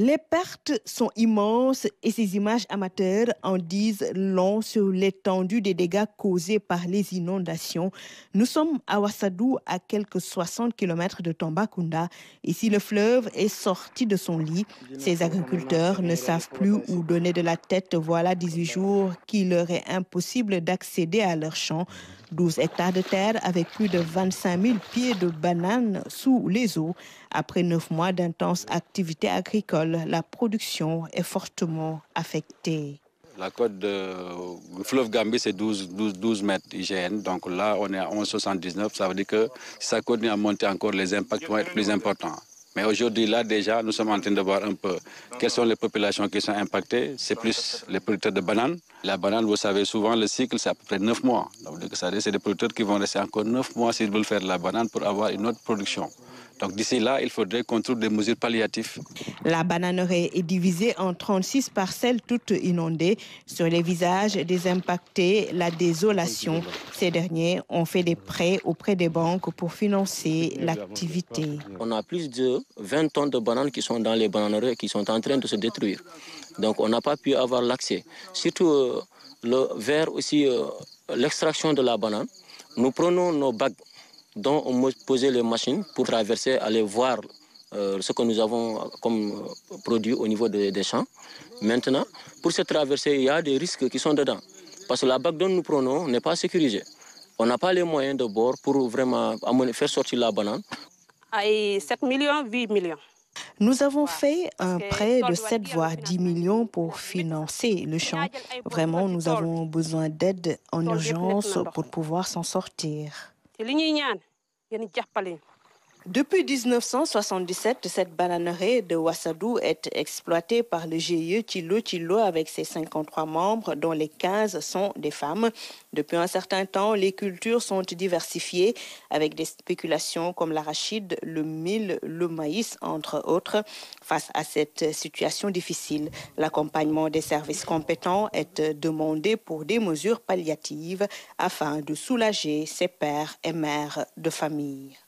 Les pertes sont immenses et ces images amateurs en disent long sur l'étendue des dégâts causés par les inondations. Nous sommes à Ouassadou, à quelques 60 km de Tambacounda. Ici, le fleuve est sorti de son lit. Ces agriculteurs ne savent plus où donner de la tête. Voilà 18 jours qu'il leur est impossible d'accéder à leurs champs. 12 hectares de terre avec plus de 25 000 pieds de bananes sous les eaux. Après 9 mois d'intense activité agricole, la production est fortement affectée. La côte du fleuve Gambie, c'est 12 mètres IGN. Donc là, on est à 11,79. Ça veut dire que si ça continue à monter encore, les impacts vont être plus importants. Mais aujourd'hui, là, déjà, nous sommes en train de voir un peu quelles sont les populations qui sont impactées. C'est plus les producteurs de bananes. La banane, vous savez, souvent, le cycle, c'est à peu près 9 mois. Donc, c'est des producteurs qui vont rester encore 9 mois s'ils veulent faire de la banane pour avoir une autre production. Donc d'ici là, il faudrait qu'on trouve des mesures palliatives. La bananeraie est divisée en 36 parcelles toutes inondées. Sur les visages des impactés, la désolation. Ces derniers ont fait des prêts auprès des banques pour financer l'activité. On a plus de 20 tonnes de bananes qui sont dans les bananeraies qui sont en train de se détruire. Donc on n'a pas pu avoir l'accès. Surtout vers aussi l'extraction de la banane. Nous prenons nos bacs dont on posait les machines pour traverser, aller voir ce que nous avons comme produit au niveau des champs. Maintenant, pour se traverser, il y a des risques qui sont dedans. Parce que la bac dont nous prenons n'est pas sécurisée. On n'a pas les moyens de bord pour vraiment faire sortir la banane. 7 millions, 8 millions. Nous avons fait un prêt de 7 voire 10 millions pour financer le champ. Vraiment, nous avons besoin d'aide en urgence pour pouvoir s'en sortir. Depuis 1977, cette bananeraie de Ouassadou est exploitée par le GIE Tilo Tilo avec ses 53 membres, dont les 15 sont des femmes. Depuis un certain temps, les cultures sont diversifiées avec des spéculations comme l'arachide, le mil, le maïs, entre autres. Face à cette situation difficile, l'accompagnement des services compétents est demandé pour des mesures palliatives afin de soulager ces pères et mères de famille.